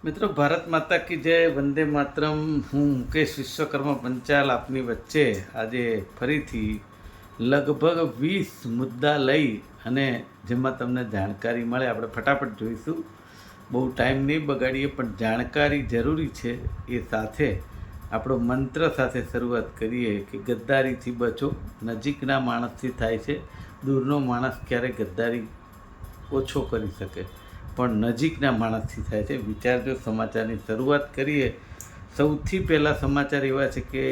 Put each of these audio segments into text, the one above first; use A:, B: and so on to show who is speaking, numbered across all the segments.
A: મિત્રો, ભારત માતા કી જય, વંદે માતરમ. હું મુકેશ વિશ્વકર્મા પંચાલ આપની વચ્ચે આજે ફરીથી લગભગ 20 મુદ્દા લઈ અને જેમાં તમને જાણકારી મળે. આપણે ફટાફટ જોઈશું, બહુ ટાઈમ નહીં બગાડીએ, પણ જાણકારી જરૂરી છે. એ સાથે આપણો મંત્ર સાથે શરૂઆત કરીએ કે ગદ્દારીથી બચો. નજીકના માણસથી થાય છે, દૂરનો માણસ ક્યારેક ગદ્દારી ઓછો કરી શકે, પણ નજીકના માણસથી થાય છે. વિચારજો. સમાચારની શરૂઆત કરીએ. સૌથી પહેલાં સમાચાર એવા છે કે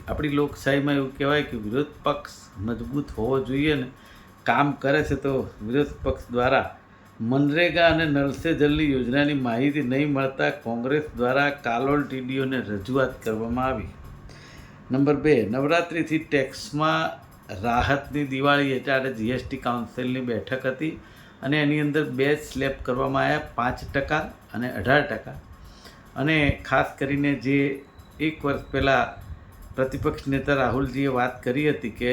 A: આપણી લોકશાહીમાં એવું કહેવાય કે વિરોધ પક્ષ મજબૂત હોવો જોઈએ ને. કામ કરે છે તો વિરોધ પક્ષ દ્વારા મનરેગા અને નલ સે જલની યોજનાની માહિતી નહીં મળતા કોંગ્રેસ દ્વારા કાલોલ ટીડીઓને રજૂઆત કરવામાં આવી. નંબર 2, નવરાત્રિથી ટેક્સમાં રાહતની દિવાળી એટલે જીએસટી કાઉન્સિલની બેઠક હતી અને એની અંદર 2 સ્લેબ કરવામાં આવ્યા, 5% અને 18%. અને ખાસ કરીને જે એક વર્ષ પહેલાં પ્રતિપક્ષ નેતા રાહુલજીએ વાત કરી હતી કે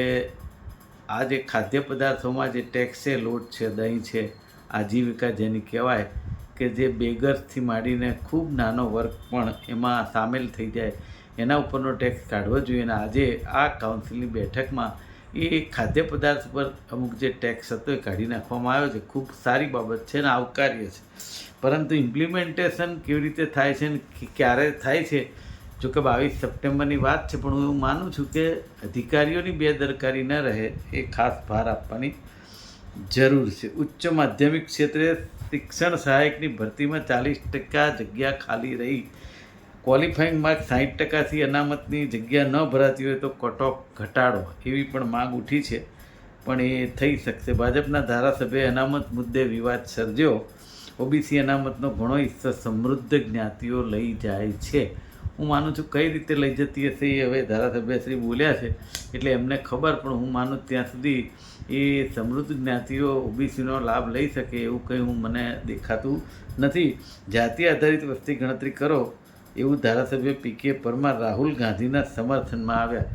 A: આ જે ખાદ્ય પદાર્થોમાં જે ટેક્સ છે, લોટ છે, દહીં છે, આજીવિકા જેની કહેવાય કે જે બેગર્સથી માંડીને ખૂબ નાનો વર્ગ પણ એમાં સામેલ થઈ જાય, એના ઉપરનો ટેક્સ કાઢવો જોઈએ. અને આજે આ કાઉન્સિલની બેઠકમાં એ ખાદ્ય પદાર્થ પર અમુક જે ટેક્સ હતો એ કાઢી નાખવામાં આવ્યો છે. ખૂબ સારી બાબત છે અને આવકાર્ય છે. પરંતુ ઇમ્પ્લિમેન્ટેશન કેવી રીતે થાય છે ને ક્યારે થાય છે, જો કે 22 સપ્ટેમ્બરની વાત છે, પણ હું એવું માનું છું કે અધિકારીઓની બેદરકારી ન રહે એ ખાસ ભાર આપવાની જરૂર છે. ઉચ્ચ માધ્યમિક ક્ષેત્રે શિક્ષણ સહાયકની ભરતીમાં 40% જગ્યા ખાલી રહી. ક્વોલિફાઈંગ માર્ક 60%થી અનામતની જગ્યા ન ભરાતી હોય તો કટ ઓફ ઘટાડો, એવી પણ માંગ ઉઠી છે. પણ એ થઈ શકશે. ભાજપના ધારાસભ્યએ અનામત મુદ્દે વિવાદ સર્જ્યો. ઓબીસી અનામતનો ઘણો હિસ્સો સમૃદ્ધ જ્ઞાતિઓ લઈ જાય છે. હું માનું છું કઈ રીતે લઈ જતી હશે એ હવે ધારાસભ્યશ્રી બોલ્યા છે એટલે એમને ખબર, પણ હું માનું ત્યાં સુધી એ સમૃદ્ધ જ્ઞાતિઓ ઓબીસીનો લાભ લઈ શકે એવું કંઈ મને દેખાતું નથી. જાતિ આધારિત વસ્તી ગણતરી કરો એવું ધારાસભ્ય પીકે પરમાર રાહુલ ગાંધીના સમર્થનમાં આવ્યા.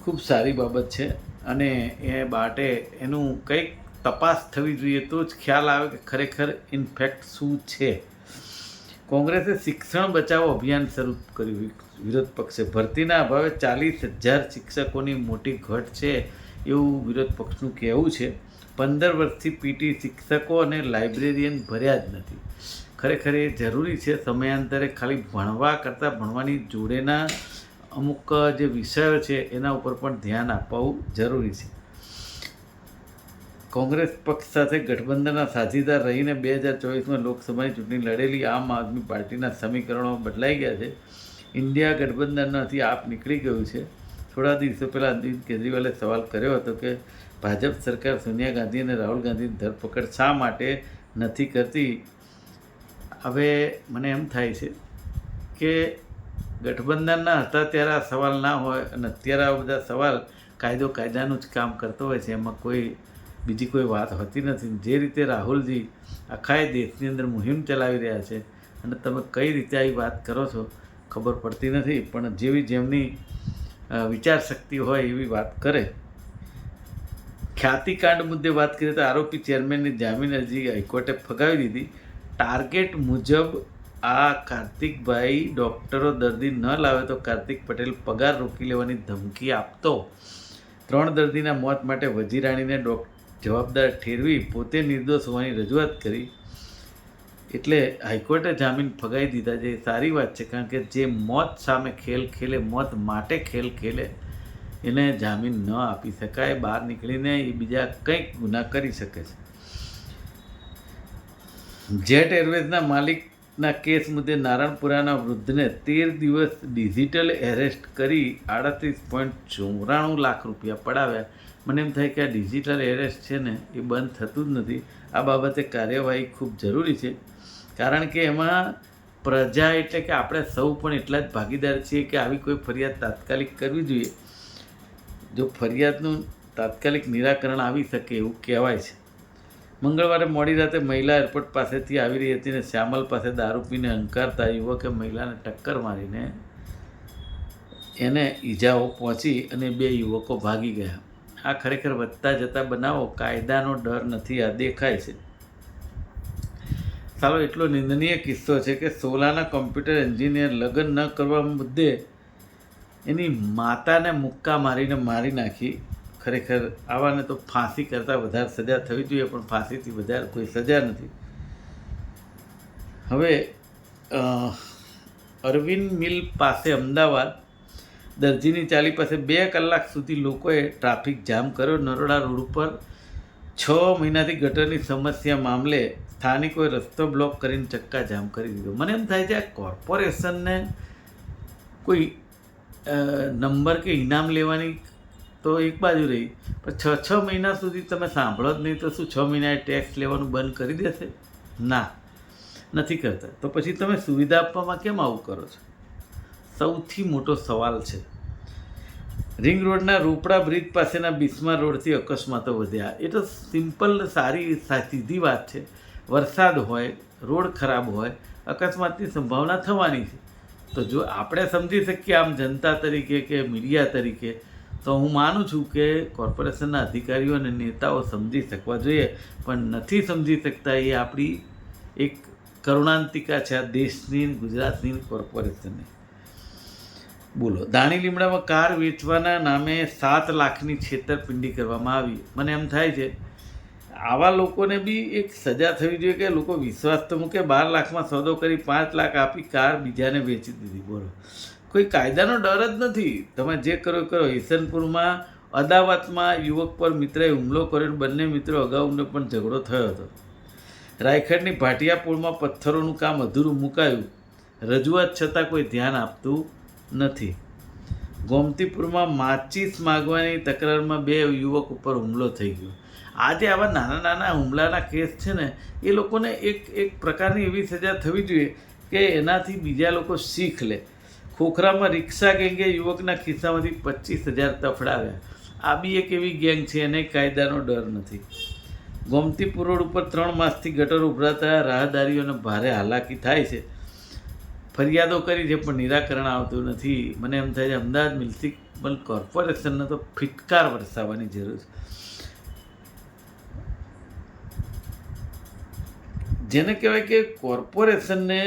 A: ખૂબ સારી બાબત છે અને એ માટે એનું કંઈક તપાસ થવી જોઈએ તો જ ખ્યાલ આવે કે ખરેખર ઇન્ફેક્ટ શું છે. કોંગ્રેસે શિક્ષણ બચાવો અભિયાન શરૂ કર્યું. વિરોધ પક્ષે ભરતીના અભાવે 40,000 શિક્ષકોની મોટી ઘટ છે એવું વિરોધ પક્ષનું કહેવું છે. 15 વર્ષથી પીટી શિક્ષકો અને લાઇબ્રેરિયન ભર્યા જ નથી. ખરેખર એ જરૂરી છે. સમયાંતરે ખાલી ભણવા કરતાં ભણવાની જોડેના અમુક જે વિષયો છે એના ઉપર પણ ધ્યાન આપવું જરૂરી છે. કોંગ્રેસ પક્ષ સાથે ગઠબંધનના સાથીદાર રહીને 2024માં લોકસભાની ચૂંટણી લડેલી આમ આદમી પાર્ટીના સમીકરણો બદલાઈ ગયા છે. ઇન્ડિયા ગઠબંધનમાંથી આપ નીકળી ગયું છે. થોડા દિવસો પહેલાં અરવિંદ કેજરીવાલે સવાલ કર્યો હતો કે ભાજપ સરકાર સોનિયા ગાંધી અને રાહુલ ગાંધીની ધરપકડ શા માટે નથી કરતી. હવે મને એમ થાય છે કે ગઠબંધનના હતા ત્યારે આ સવાલ ના હોય અને અત્યારે આ બધા સવાલ કાયદાનું જ કામ કરતો હોય છે. એમાં કોઈ બીજી કોઈ વાત હોતી નથી. જે રીતે રાહુલજી આખા દેશની અંદર મુહિમ ચલાવી રહ્યા છે અને તમે કઈ રીતે આવી વાત કરો છો ખબર પડતી નથી, પણ જેમની વિચાર શક્તિ હોય એવી વાત કરે. ખ્યાતિકાંડ મુદ્દે વાત કરીએ તો આરોપી ચેરમેનની જામીન અરજી હાઈકોર્ટે ફગાવી દીધી. ટાર્ગેટ મુજબ આ કાર્તિકભાઈ ડૉક્ટરો દર્દી ન લાવે તો કાર્તિક પટેલ પગાર રોકી લેવાની ધમકી આપતો. 3 દર્દીના મોત માટે વજીરાણીને જવાબદાર ઠેરવી પોતે નિર્દોષ હોવાની રજૂઆત કરી એટલે હાઈકોર્ટે જામીન ફગાવી દીધા. જે સારી વાત છે, કારણ કે જે મોત સામે ખેલ ખેલે, મોત માટે ખેલ ખેલે, એને જામીન ન આપી શકાય. બહાર નીકળીને એ બીજા કંઈક ગુના કરી શકે છે. જેટ એરવેઝના માલિકના કેસ મુદ્દે નારણપુરાના વૃદ્ધને 13 દિવસ ડિજિટલ એરેસ્ટ કરી 38.94 લાખ રૂપિયા પડાવ્યા. મને એમ થાય કે આ ડિજિટલ એરેસ્ટ છે ને એ બંધ થતું જ નથી. આ બાબતે કાર્યવાહી ખૂબ જરૂરી છે, કારણ કે એમાં પ્રજા એટલે કે આપણે સૌ પણ એટલા જ ભાગીદાર છીએ કે આવી કોઈ ફરિયાદ તાત્કાલિક કરવી જોઈએ. જો ફરિયાદનું તાત્કાલિક નિરાકરણ આવી શકે એવું કહેવાય છે. મંગળવારે મોડી રાતે મહિલા એરપોર્ટ પાસેથી આવી રહી હતી ને શ્યામલ પાસે દારૂ પીને હંકારતા યુવકે મહિલાને ટક્કર મારીને એને ઈજાઓ પહોંચી અને 2 યુવકો ભાગી ગયા. આ ખરેખર વધતા જતા બનાવો કાયદાનો ડર નથી, આ દેખાય છે. સારો એટલો નિંદનીય કિસ્સો છે કે સોલાના કોમ્પ્યુટર એન્જિનિયર લગ્ન ન કરવા મુદ્દે એની માતાને મુક્કા મારીને મારી નાખી. ખરેખર આવાને તો ફાંસી કરતાં વધારે સજા થવી જોઈએ, પણ ફાંસીથી વધારે કોઈ સજા નથી. હવે અરવિંદ મિલ પાસે અમદાવાદ દરજીની ચાલી પાસે 2 કલાક સુધી લોકોએ ટ્રાફિક જામ કર્યો. નરોડા રોડ ઉપર 6 મહિનાથી ગટરની સમસ્યા મામલે સ્થાનિકોએ રસ્તો બ્લોક કરીને ચક્કા જામ કરી દીધો. મને એમ થાય છે આ કોર્પોરેશનને કોઈ નંબર કે ઇનામ લેવાની તો એક બાજુ રહી, પણ 6 મહિના સુધી તમે સાંભળો જ નહીં તો શું 6 મહિનાએ ટેક્સ લેવાનું બંધ કરી દેશે? ના, નથી કરતા. તો પછી તમે સુવિધા આપવામાં કેમ આવું કરો છો? સૌથી મોટો સવાલ છે. રિંગ રોડના રોપડા બ્રિજ પાસેના બિસ્માર રોડથી અકસ્માતો વધ્યા. એ તો સિમ્પલ સારી સીધી વાત છે. વરસાદ હોય, રોડ ખરાબ હોય, અકસ્માતની સંભાવના થવાની છે. તો જો આપણે સમજી શકીએ આમ જનતા તરીકે કે મીડિયા તરીકે, તો હું માનું છું કે કોર્પોરેશનના અધિકારીઓ અને નેતાઓ સમજી શકવા જોઈએ, પણ નથી સમજી શકતા. એ આપણી એક કરુણાંતિકા છે આ દેશની, ગુજરાતની કોર્પોરેશનની. બોલો, દાણી લીમડામાં કાર વેચવાના નામે 7 લાખની છેતરપિંડી કરવામાં આવી. મને એમ થાય છે આવા લોકોને બી એક સજા થવી જોઈએ કે લોકો વિશ્વાસ તો મૂકે. 12 લાખમાં સોદો કરી 5 લાખ આપી કાર બીજાને વેચી દીધી. બોલો, કોઈ કાયદાનો ડર જ નથી. તમે જે કરો કરો. ઈસનપુરમાં અદાવતમાં યુવક પર મિત્રએ હુમલો કર્યો. બંને મિત્રો અગાઉનો પણ ઝઘડો થયો હતો. રાયખડની ભાટિયાપુરમાં પથ્થરોનું કામ અધૂરું મુકાયું. રજૂઆત છતાં કોઈ ધ્યાન આપતું નથી. ગોમતીપુરમાં માચીસ માગવાની તકરારમાં 2 યુવક ઉપર હુમલો થઈ ગયો. આજે આવા નાના નાના હુમલાના કેસ છે ને, એ લોકોને એક પ્રકારની એવી સજા થવી જોઈએ કે એનાથી બીજા લોકો શીખ લે. ખોખરામાં રિક્ષા ગેંગે યુવકના ખિસ્સામાંથી 25,000 તફડાવ્યા. આ બી એક એવી ગેંગ છે, એને કાયદાનો ડર નથી. ગોમતીપુર રોડ ઉપર 3 માસથી ગટર ઉભરાતા રાહદારીઓને ભારે હાલાકી થાય છે. ફરિયાદો કરી છે પણ નિરાકરણ આવતું નથી. મને એમ થાય છે અમદાવાદ મ્યુનિસિપલ કોર્પોરેશનને તો ફિટકાર વરસાવવાની જરૂર છે. જેને કહેવાય કે કોર્પોરેશનને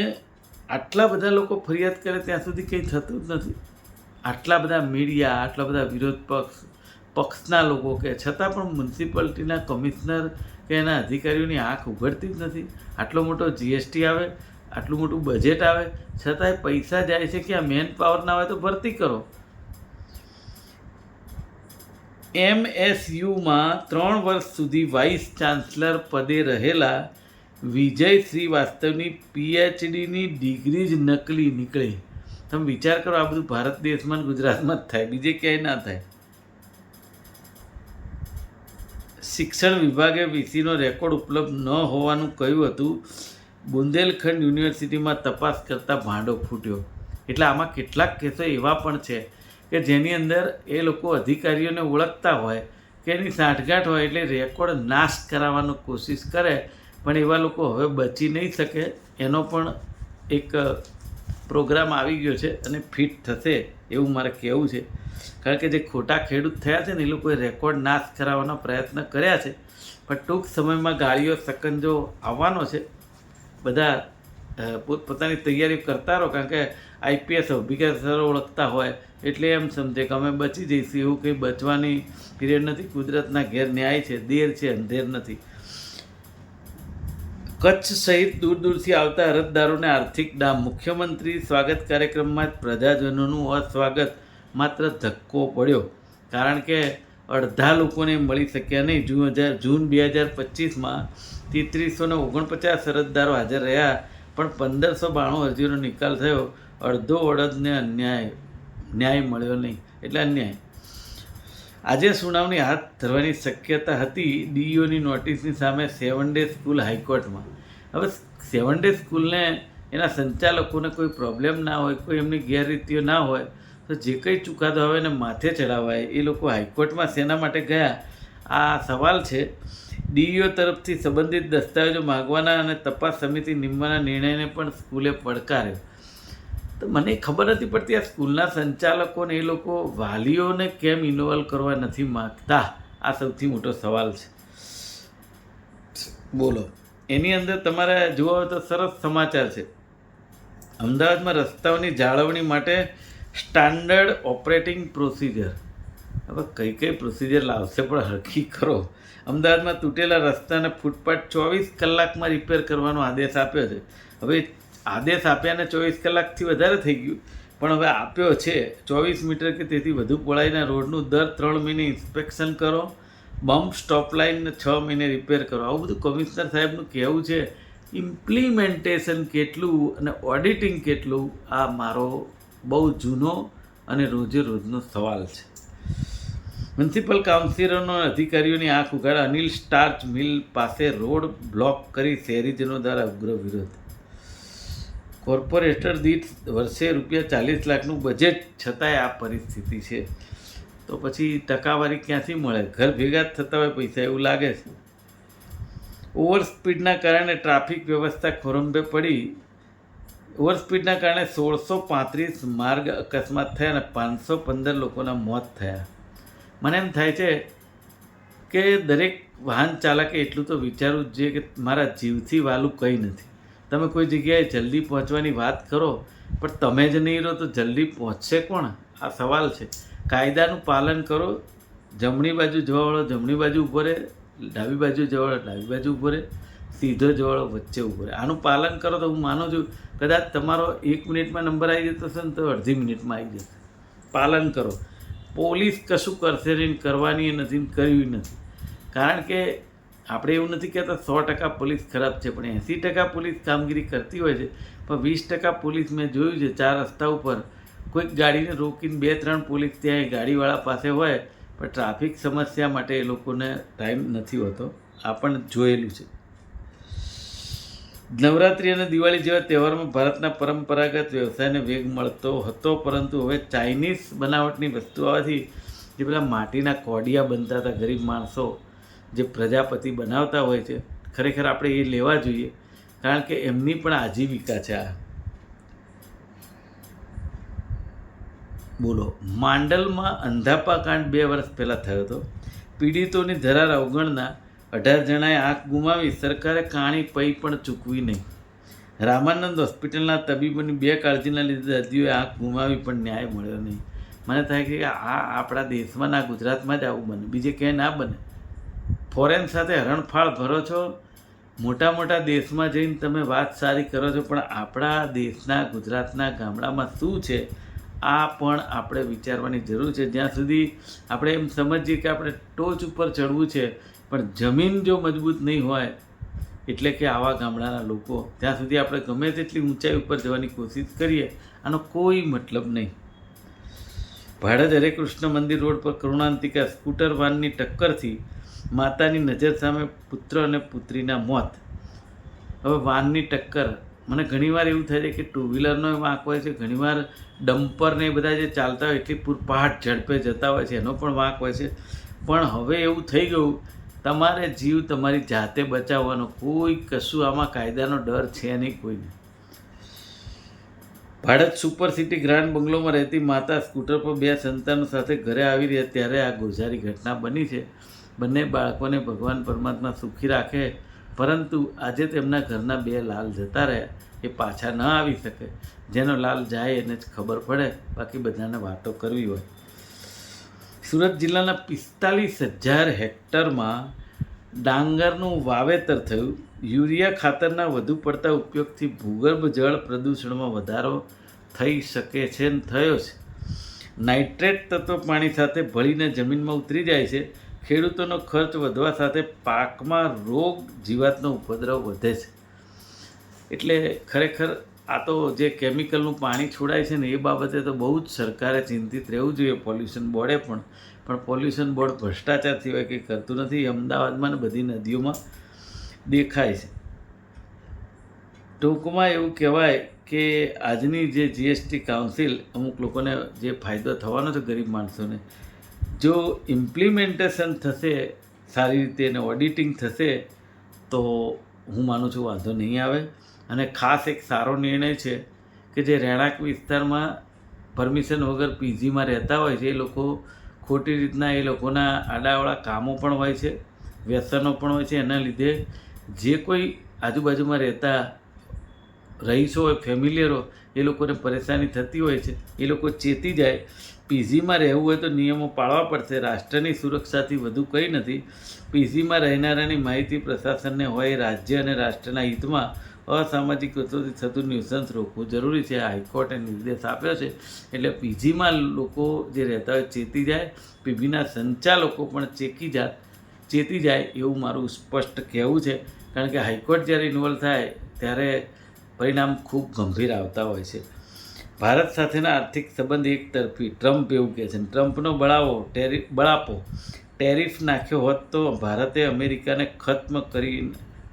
A: આટલા બધા લોકો ફરિયાદ કરે ત્યાં સુધી કંઈ થતું જ નથી. આટલા બધા મીડિયા, આટલા બધા વિરોધ પક્ષના લોકો કે છતાં પણ મ્યુનિસિપાલિટીના કમિશનર કે એના અધિકારીઓની આંખ ઉઘડતી જ નથી. આટલો મોટો જીએસટી આવે, આટલું મોટું બજેટ આવે, છતાંય પૈસા જાય છે કે આ મેન પાવર ના હોય તો ભરતી કરો. MSUમાં 3 વર્ષ સુધી વાઇસ ચાન્સલર પદે રહેલા વિજય શ્રીવાસ્તવની PhDની ડિગ્રી જ નકલી નીકળી. તમે વિચાર કરો, આ બધું ભારત દેશમાં ગુજરાતમાં જ થાય, બીજે ક્યાંય ના થાય. શિક્ષણ વિભાગે VCનો રેકોર્ડ ઉપલબ્ધ ન હોવાનું કહ્યું હતું. બુંદેલખંડ યુનિવર્સિટીમાં તપાસ કરતાં ભાંડો ફૂટ્યો. એટલે આમાં કેટલાક કેસો એવા પણ છે કે જેની અંદર એ લોકો અધિકારીઓને ઓળખતા હોય કે એની સાંઠગાંઠ હોય, એટલે રેકોર્ડ નાશ કરાવવાનો કોશિશ કરે. પણ એવા લોકો હવે બચી નહીં શકે. એનો પણ એક પ્રોગ્રામ આવી ગયો છે અને ફિટ થશે એવું મારે કહેવું છે. કારણ કે જે ખોટા ખેડૂત થયા છે ને, એ લોકોએ રેકોર્ડ નાશ કરાવવાનો પ્રયત્ન કર્યા છે. પણ ટૂંક સમયમાં ગાળીઓ સકંજો આવવાનો છે. બધા પોતપોતાની તૈયારી કરતા રહો. કારણ કે IPS અભિકારીઓ ઓળખતા હોય એટલે એમ સમજે કે અમે બચી જઈશું. એવું કંઈ બચવાની પીરિયડ નથી. કુદરતના ઘેર ન્યાય છે, દેર છે, અંધેર નથી. કચ્છ સહિત દૂર દૂરથી આવતા અરજદારોને આર્થિક ડામ. મુખ્યમંત્રી સ્વાગત કાર્યક્રમમાં જ પ્રજાજનોનું અસ્વાગત. માત્ર ધક્કો પડ્યો, કારણ કે અડધા લોકોને મળી શક્યા નહીં. જૂન 2025માં 3349 અરજદારો હાજર રહ્યા, પણ 1592 અરજીનો નિકાલ થયો. અડધો અડધને ન્યાય મળ્યો નહીં, એટલે અન્યાય. આજે સુનાવણી હાથ ધરવાની શક્યતા હતી. DEOની નોટિસની સામે 7 ડે સ્કૂલ હાઈકોર્ટમાં. હવે 7 ડે સ્કૂલને એના સંચાલકોને કોઈ પ્રોબ્લેમ ના હોય, કોઈ એમની ગેરરીતિઓ ના હોય, તો જે કંઈ ચુકાદો આવે એને માથે ચડાવાય. એ લોકો હાઈકોર્ટમાં શેના માટે ગયા? આ સવાલ છે. DEO તરફથી સંબંધિત દસ્તાવેજો માગવાના અને તપાસ સમિતિ નિમવાના નિર્ણયને પણ સ્કૂલે પડકાર્યો. તો મને ખબર નથી પડતી આ સ્કૂલના સંચાલકોને, એ લોકો વાલીઓને કેમ ઇન્વોલ્વ કરવા નથી માગતા? આ સૌથી મોટો સવાલ છે. બોલો, એની અંદર તમારે જોવા હોય તો સરસ સમાચાર છે. અમદાવાદમાં રસ્તાઓની જાળવણી માટે સ્ટાન્ડર્ડ ઓપરેટિંગ પ્રોસિજર. હવે કઈ કઈ પ્રોસિજર લાવશે પણ હરખી કરો. અમદાવાદમાં તૂટેલા રસ્તાને ફૂટપાથ 24 કલાકમાં રિપેર કરવાનો આદેશ આપ્યો છે. હવે આદેશ આપ્યાને 24 કલાકથી વધારે થઈ ગયું, પણ હવે આપ્યો છે. 24 મીટર કે તેથી વધુ પહોળાઈના રોડનું દર 3 મહિને ઇન્સ્પેક્શન કરો. બમ્પ સ્ટોપ લાઇનને 6 મહિને રિપેર કરો. આવું બધું કમિશનર સાહેબનું કહેવું છે. ઇમ્પ્લિમેન્ટેશન કેટલું અને ઓડિટિંગ કેટલું, આ મારો બહુ જૂનો અને રોજે રોજનો સવાલ છે. મ્યુનિસિપલ કાઉન્સિલરોનો અધિકારીઓની આંખ ઉઘાડા. અનિલ સ્ટાર્ચ મિલ પાસે રોડ બ્લોક કરી શહેરીજનો દ્વારા ઉગ્ર વિરોધ. કોર્પોરેટર દીઠ વર્ષે ₹40 લાખનું બજેટ, છતાંય આ પરિસ્થિતિ છે. તો પછી ટકાવારી ક્યાંથી મળે? ઘર ભેગા જ થતા હોય પૈસા, એવું લાગે છે. ઓવર સ્પીડના કારણે ટ્રાફિક વ્યવસ્થા ખોરંભે પડી. ઓવર સ્પીડના કારણે 1635 માર્ગ અકસ્માત થયા અને 515 લોકોના મોત થયા. મને એમ થાય છે કે દરેક વાહન ચાલકે એટલું તો વિચારવું જ જોઈએ કે મારા જીવથી વાલું કંઈ નથી. તમે કોઈ જગ્યાએ જલ્દી પહોંચવાની વાત કરો, પણ તમે જ નહીં રહો તો જલ્દી પહોંચશે કોણ? આ સવાલ છે. કાયદાનું પાલન કરો. જમણી બાજુ જવાવાળો જમણી બાજુ ઊભો રહે, ડાબી બાજુ જવાવાળો ડાબી બાજુ ઊભો રહે, સીધો જવાવાળો વચ્ચે ઊભો રહે. આનું પાલન કરો તો હું માનું છું કદાચ તમારો 1 મિનિટમાં નંબર આવી જતો હશે ને તો અડધી મિનિટમાં આવી જશે. પાલન કરો. પોલીસ કશું કરશે નહીં, કરવાની નથી, કર્યું નથી. કારણ કે આપણે એવું નથી કહેતા 100% પોલીસ ખરાબ છે, પણ 80% પોલીસ કામગીરી કરતી હોય છે. પણ 20% પોલીસ મેં જોયું છે 4 રસ્તા ઉપર કોઈક ગાડીને રોકીને 2-3 પોલીસ ત્યાં ગાડીવાળા પાસે હોય, પણ ટ્રાફિક સમસ્યા માટે એ લોકોને ટાઈમ નથી હોતો. આ પણ જોયેલું છે. નવરાત્રિ અને દિવાળી જેવા તહેવારોમાં ભારતના પરંપરાગત વ્યવસાયને વેગ મળતો હતો, પરંતુ હવે ચાઇનીઝ બનાવટની વસ્તુ આવવાથી જે પેલા માટીના કોડિયા બનતા હતા ગરીબ માણસો, જે પ્રજાપતિ બનાવતા હોય છે, ખરેખર આપણે એ લેવા જોઈએ, કારણ કે એમની પણ આજીવિકા છે. આ બોલો. માંડલમાં અંધાપા કાંડ 2 વર્ષ પહેલાં થયો હતો. પીડિતોની ધરાર અવગણના 18 જણાએ આંખ ગુમાવી. સરકારે કાણી પૈ પણ ચૂકવી નહીં. રામાનંદ હોસ્પિટલના તબીબોની બેકાળજીના લીધે દર્દીઓએ આંખ ગુમાવી પણ ન્યાય મળ્યો નહીં. મને થાય કે આ આપણા દેશમાં ના ગુજરાતમાં જ આવું બને, બીજે ક્યાંય ના બને. ફોરેન સાથે હરણફાળ ભરો છો, મોટા મોટા દેશમાં જઈને તમે વાત સારી કરો છો, પણ આપણા દેશના ગુજરાતના ગામડામાં શું છે આ પણ આપણે વિચારવાની જરૂર છે. જ્યાં સુધી આપણે એમ સમજીએ કે આપણે ટોચ ઉપર ચડવું છે, પણ જમીન જો મજબૂત નહીં હોય, એટલે કે આવા ગામડાના લોકો, ત્યાં સુધી આપણે ગમે તેટલી ઊંચાઈ ઉપર જવાની કોશિશ કરીએ, આનો કોઈ મતલબ નહીં. ભાડજ હરે કૃષ્ણ મંદિર રોડ પર કરુણાંતિકા સ્કૂટર વાનની ટક્કરથી માતાની નજર સામે પુત્ર અને પુત્રીના મોત. હવે વાનની ટક્કર, મને ઘણીવાર એવું થાય છે કે 2 વ્હીલરનો વાંક હોય છે, ઘણીવાર ડમ્પરને એ બધા જે ચાલતા હોય એટલી પૂરપાટ ઝડપે જતા હોય છે એનો પણ વાંક હોય છે. પણ હવે એવું થઈ ગયું, તમારે જીવ તમારી જાતે બચાવવાનો, કોઈ કશું આમાં કાયદાનો ડર છે નહીં કોઈને. ભાડજ સુપર સિટી ગ્રાન્ડ બંગલોમાં રહેતી માતા સ્કૂટર પર 2 સંતાનો સાથે ઘરે આવી રહ્યા ત્યારે આ ગોઝારી ઘટના બની છે. બંને બાળકોને ભગવાન પરમાત્મા સુખી રાખે, પરંતુ આજે તેમના ઘરના 2 લાલ જતા રહ્યા. એ પાછા ન આવી શકે. જેનો લાલ જાય એને જ ખબર પડે, બાકી બધાને વાતો કરવી હોય. સુરત જિલ્લાના 45,000 હેક્ટરમાં ડાંગરનું વાવેતર થયું. યુરિયા ખાતરના વધુ પડતા ઉપયોગથી ભૂગર્ભ જળ પ્રદૂષણમાં વધારો થઈ શકે છે ને થયો છે. નાઇટ્રેટ તત્વ પાણી સાથે ભળીને જમીનમાં ઉતરી જાય છે. ખેડૂતોનો ખર્ચ વધવા સાથે પાકમાં રોગ જીવાતનો ઉપદ્રવ વધે છે. એટલે ખરેખર આ તો જે કેમિકલનું પાણી છોડાય છે ને એ બાબતે તો બહુ જ સરકારે ચિંતિત રહેવું જોઈએ, પોલ્યુશન બોર્ડે પણ પોલ્યુશન બોર્ડ ભ્રષ્ટાચાર સિવાય કંઈ કરતું નથી. અમદાવાદમાં ને બધી નદીઓમાં દેખાય છે. ટૂંકમાં એવું કહેવાય કે આજની જે જીએસટી કાઉન્સિલ, અમુક લોકોને જે ફાયદો થવાનો છે ગરીબ માણસોને, જો ઇમ્પ્લિમેન્ટેશન થશે સારી રીતે અને ઓડિટિંગ થશે તો હું માનું છું વાંધો નહીં આવે. અને ખાસ એક સારો નિર્ણય છે કે જે રહેણાંક વિસ્તારમાં પરમિશન વગર પીજીમાં રહેતા હોય છે એ લોકો ખોટી રીતના, એ લોકોના આડાવાળા કામો પણ હોય છે, વ્યસનો પણ હોય છે, એના લીધે જે કોઈ આજુબાજુમાં રહેતા રહીશો હોય, ફેમિલિયરો, એ લોકોને પરેશાની થતી હોય છે, એ લોકો ચેતી જાય. પીજીમાં રહેવું હોય તો નિયમો પાળવા પડશે. રાષ્ટ્રની સુરક્ષાથી વધુ કંઈ નથી. પીજીમાં રહેનારાની માહિતી પ્રશાસનને હોય. રાજ્ય અને રાષ્ટ્રના હિતમાં અસામાજિક તત્વોથી થતું ન્યુસન્સ રોકવું જરૂરી છે. હાઈકોર્ટે નિર્દેશ આપ્યો છે. એટલે પીજીમાં લોકો જે રહેતા હોય ચેતી જાય, પીજીના સંચાલકો પણ ચેતી જાય એવું મારું સ્પષ્ટ કહેવું છે. કારણ કે હાઈકોર્ટ જ્યારે ઇન્વોલ્વ થાય ત્યારે પરિણામ ખૂબ ગંભીર આવતા હોય છે. ભારત સાથેના આર્થિક સંબંધ એકતરફી. ટ્રમ્પ એવું કહે છે. ટ્રમ્પનો બળાપો ટેરિફ નાખ્યો હોત તો ભારતે અમેરિકાને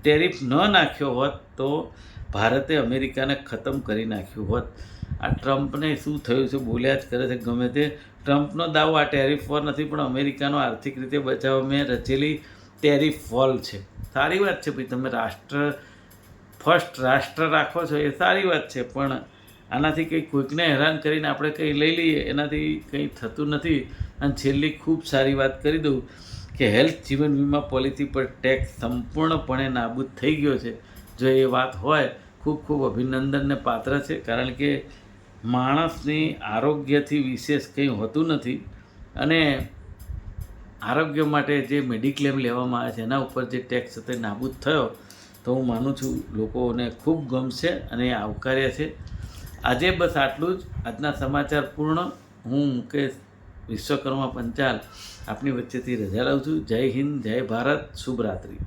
A: ટેરિફ ન નાખ્યો હોત તો ભારતે અમેરિકાને ખતમ કરી નાખ્યું હોત. આ ટ્રમ્પને શું થયું છે? બોલ્યા જ કરે છે ગમે તે. ટ્રમ્પનો દાવો આ ટેરિફ વોર નથી, પણ અમેરિકાનો આર્થિક રીતે બચાવ મેં રચેલી ટેરિફ વોલ છે. સારી વાત છે ભાઈ, તમે ફર્સ્ટ રાષ્ટ્ર રાખો છો એ સારી વાત છે, પણ આનાથી કંઈ કોઈકને હેરાન કરીને આપણે કંઈ લઈ લઈએ એનાથી કંઈ થતું નથી. અને છેલ્લી ખૂબ સારી વાત કરી દઉં કે હેલ્થ જીવન વીમા પોલિસી પર ટેક્સ સંપૂર્ણપણે નાબૂદ થઈ ગયો છે. જો એ વાત હોય, ખૂબ ખૂબ અભિનંદનને પાત્ર છે. કારણ કે માણસની આરોગ્યથી વિશેષ કંઈ હોતું નથી, અને આરોગ્ય માટે જે મેડિક્લેમ લેવામાં આવે છે એના ઉપર જે ટેક્સ હતો એ નાબૂદ થયો, તો હું માનું છું લોકોને ખૂબ ગમશે અને એ આવકાર્ય છે. આજે બસ આટલું જ. આજના સમાચાર પૂર્ણ. હું મુકેશ વિશ્વકર્મા પંચાલ આપની વચ્ચેથી રજા લઉં છું. જય હિન્દ, જય ભારત, શુભ રાત્રિ.